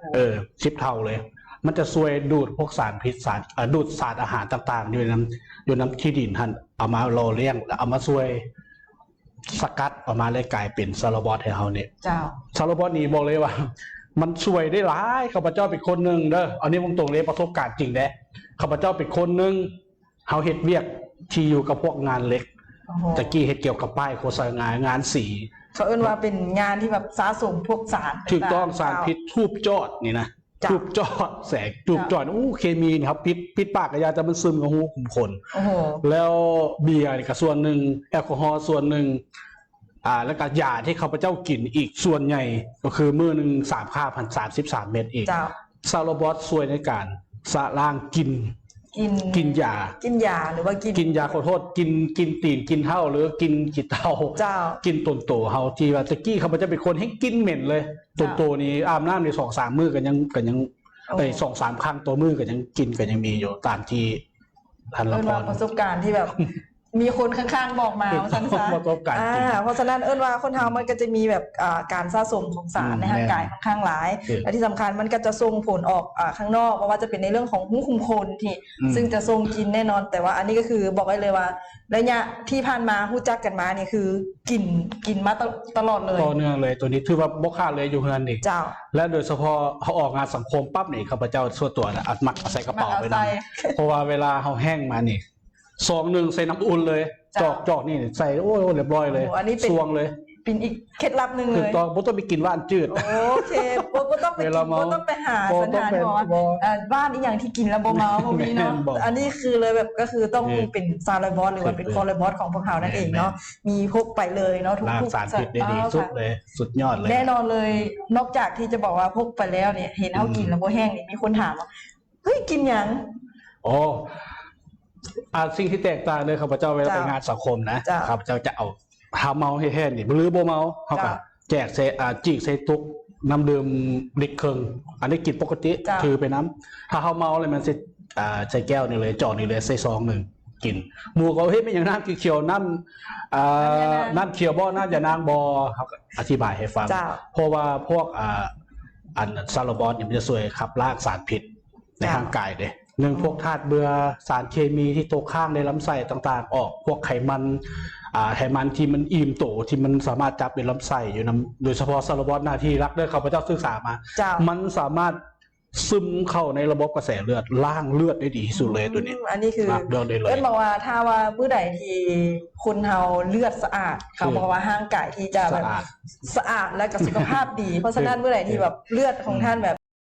10 เท่าเลยมันจะช่วยดูดพวกสารพิษดูดสารอาหารต่างๆอยู่น้ำที่ดินท่านเอามาโลเลี้ยงแล้วเอามาช่วยสกัดออกมาเลยกลายเป็นซาลาบอสให้เฮาเนี่ยเจ้าซาลาบอสนี่บอกเลยว่ามันช่วยได้หลายข้าพเจ้าเป็นคนหนึ่งเด้ออันนี้ตรงๆเลยประสบการณ์จริงแด้ข้าพเจ้าเป็นคนหนึ่งเฮาเฮ็ดเวียกที่อยู่กับพวกงานเล็กตะกี้เฮ็ดเกี่ยวกับป้ายโฆษณางานสีเขาเอิ้นว่าเป็นงานที่แบบสะสมพวกสารถูกต้องสารพิษทูบจอดนี่นะทูบจอดแสงทูบจอดเคมีนี่ครับพิษปากกระยาจะมันซึมกับหูขุมขนแล้วเบียร์นี่ก็ส่วนหนึ่งแอลกอฮอล์ส่วนหนึ่งแล้วก็ยาที่ข้าพเจ้ากินอีกส่วนใหญ่ก็คือมื้อหนึ่ง3,033 เม็ดอีกซาลาบอสช่วยในการสะล้างกินยาหรือว่ากินยาขอโทษกินตีนกินเท่าหรือกินกี่เท่ากินตนโตเฮาที่ว่าตะกี้เขาจะเป็นคนให้กินเหม็นเลยตนโตนี้อาบน้ำใน2-3 มื้อกันยัง2-3 ครั้งตัวมื้อกันยังกินกันยังมีอยู่ตามที่ท่านละพรประสบการณ์ที่แบบมีคนข้างๆบอกมาว่าซั่นซะเพราะฉะนั้นว่าคนเฮามันก็จะมีแบบการสะสมของสารในร่างกายค่อนข้างหลายและที่สำคัญมันก็จะส่งผลออกข้างนอกเพราะว่าจะเป็นในเรื่องของหูคุมขนที่ซึ่งจะส่งกินแน่นอนแต่ว่าอันนี้ก็คือบอกไว้เลยว่าระยะที่ผ่านมาฮู้จักกันมานี่คือกินมาตลอดเลยต่อเนื่องเลยตัวนี้ถือว่าบ่ขาดเลยอยู่เฮือนนี่เจ้าและโดยเฉพาะเขาออกงานสังคมปั๊บนี่ข้าพเจ้าส่วนตัวอัดมักใส่กระเป๋าไปนำเพราะว่าเวลาเฮาแห้งมานี่2-1ใส่น้ำอุ่นเลยจอกนี่ใส่โอ้เรียบร้อยเลยซวงเลยเป็นอีกเคล็ดลับหนึ่งเลยต้องไปกินว่านจืดโอเคต้องไปกินต้องไปหาสถานบ้านอีกอย่างที่กินแล้วบ่เมาบ่มีเนาะอันนี้คือเลยแบบก็คือต้องเป็นซาลาบอสหรือว่าเป็นคอลาบอสของพวกเขานั่นเองเนาะมีพกไปเลยเนาะทุกสารพิษได้ดีสุดเลยสุดยอดเลยแน่นอนเลยนอกจากที่จะบอกว่าพกไปแล้วเนี่ยเห็นเอากินแล้วบ่แห้งนี่มีคนถามว่าเฮ้ยกินยังสิ่งที่แตกต่างเลยข้าพเจ้าเวลาไปงานสังคมนะข้าพเจ้าจะเอาหาเมาให้แห้งนี่หรือบ่เมาเขาก็แจกจีกใส่ตุกน้ำดื่มลิกเคิงอันนี้กินปกติถือไปน้ำถ้าเขาเมาอะไรมันใส่แก้วนี่เลยจอดนี่เลยใส่ซองหนึ่งกินหมูเขาเฮ้ยไม่อย่างน้ำเขียวน้ำเขียวบ่อน้ำอย่านางบ่อเขาอธิบายให้ฟังเพราะว่าพวกอันซาลาบอสเนี่ยมันจะช่วยขับลากสารพิษในร่างกายเด้หนึ่งพวกธาตุเบื่อสารเคมีที่ตกค้างในลำไส้ต่างๆออกพวกไขมันที่มันอิ่มโตที่มันสามารถจับเป็นลำไส้อยู่นะโดยเฉพาะซาลาบอสหน้าที่รักด้วยเขาพระเจ้าศึกษามามันสามารถซึมเข้าในระบบกระแสเลือดล่างเลือดได้ดีที่สุดเลยตัวนี้อันนี้คือเอิ้นบอกว่าถ้าว่าผู้ใดที่คนเฮาเลือดสะอาดเขาบอกว่าร่างกายที่จะแบบสะอาดและกับสุขภาพดีเพราะฉะนั้นเมื่อไหร่ที่แบบเลือดของท่านแบบ